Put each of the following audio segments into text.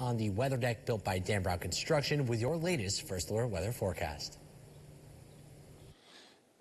on the weather deck built by Dan Brown Construction with your latest First Alert weather forecast.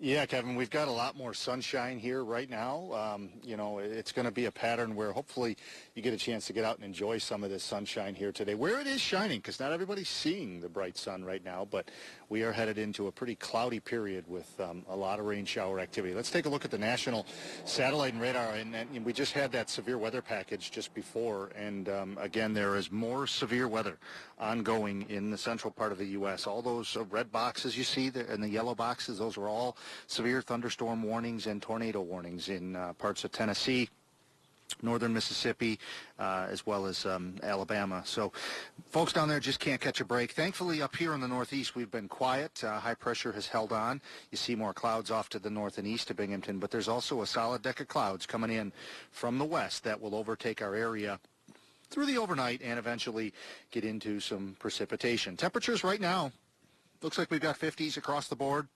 Yeah, Kevin, we've got a lot more sunshine here right now. It's going to be a pattern where hopefully you get a chance to get out and enjoy some of this sunshine here today, where it is shining, because not everybody's seeing the bright sun right now, but we are headed into a pretty cloudy period with a lot of rain shower activity. Let's take a look at the national satellite and radar, and we just had that severe weather package just before, and again, there is more severe weather ongoing in the central part of the U.S. All those red boxes you see there and the yellow boxes, those are all severe thunderstorm warnings and tornado warnings in parts of Tennessee, northern Mississippi, as well as Alabama. So folks down there just can't catch a break. Thankfully, up here in the Northeast, we've been quiet. High pressure has held on. You see more clouds off to the north and east of Binghamton, but there's also a solid deck of clouds coming in from the west that will overtake our area through the overnight and eventually get into some precipitation. Temperatures right now, looks like we've got 50s across the board.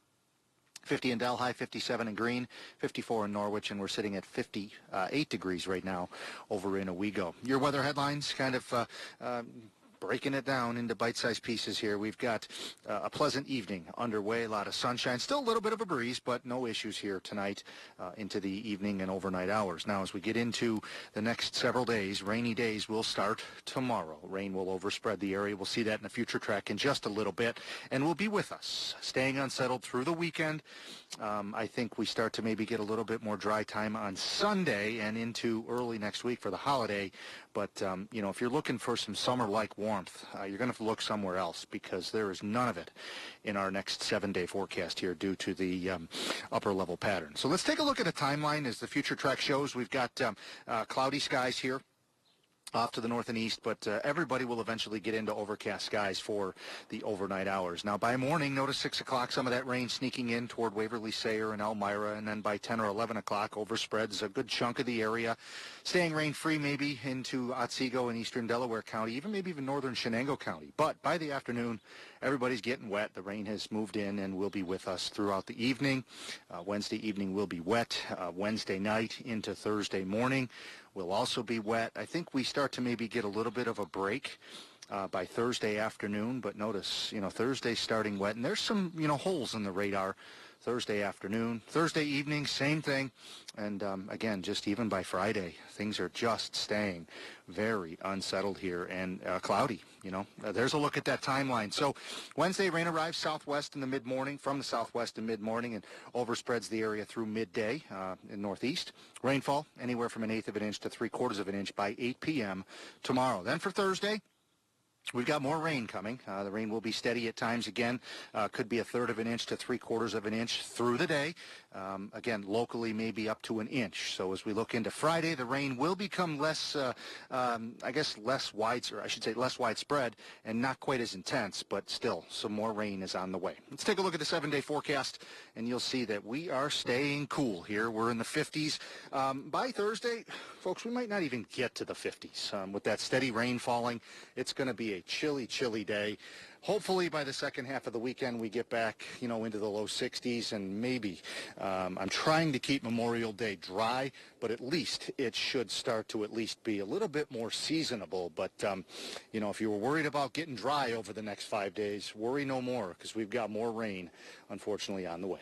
50 in Delhi, 57 in Greene, 54 in Norwich, and we're sitting at 58 degrees right now over in Owego. Your weather headlines kind of breaking it down into bite-sized pieces here. We've got a pleasant evening underway, a lot of sunshine, still a little bit of a breeze, but no issues here tonight into the evening and overnight hours. Now, as we get into the next several days, rainy days will start tomorrow. Rain will overspread the area. We'll see that in the future track in just a little bit, and will be with us, staying unsettled through the weekend. I think we start to maybe get a little bit more dry time on Sunday and into early next week for the holiday. But, if you're looking for some summer-like warmth, you're going to have to look somewhere else, because there is none of it in our next 7-day forecast here due to the upper-level pattern. So let's take a look at a timeline. As the future track shows, we've got cloudy skies here off to the north and east, but everybody will eventually get into overcast skies for the overnight hours. Now, by morning, notice 6 o'clock, some of that rain sneaking in toward Waverly, Sayre, and Elmira, and then by 10 or 11 o'clock, overspreads a good chunk of the area, staying rain-free maybe into Otsego and eastern Delaware County, maybe even northern Shenango County. But by the afternoon, everybody's getting wet. The rain has moved in and will be with us throughout the evening. Wednesday evening will be wet. Wednesday night into Thursday morning will also be wet. I think we start to maybe get a little bit of a break by Thursday afternoon, but notice, Thursday starting wet, and there's some, holes in the radar Thursday afternoon. Thursday evening, same thing, and again, just even by Friday, things are just staying very unsettled here and cloudy, There's a look at that timeline. So Wednesday, rain arrives southwest in the mid-morning, from the southwest in mid-morning, and overspreads the area through midday in northeast. Rainfall anywhere from 1/8 of an inch to 3/4 of an inch by 8 p.m. tomorrow. Then for Thursday, we've got more rain coming. The rain will be steady at times again. Could be 1/3 of an inch to 3/4 of an inch through the day. Again, locally maybe up to an inch. So as we look into Friday, the rain will become less widespread and not quite as intense, but still some more rain is on the way. Let's take a look at the 7-day forecast, and you'll see that we are staying cool here. We're in the 50s. By Thursday, folks, we might not even get to the 50s. With that steady rain falling, it's going to be a chilly, chilly day. Hopefully by the second half of the weekend we get back, into the low 60s, and maybe I'm trying to keep Memorial Day dry, but at least it should start to at least be a little bit more seasonable. But, if you were worried about getting dry over the next 5 days, worry no more, because we've got more rain, unfortunately, on the way.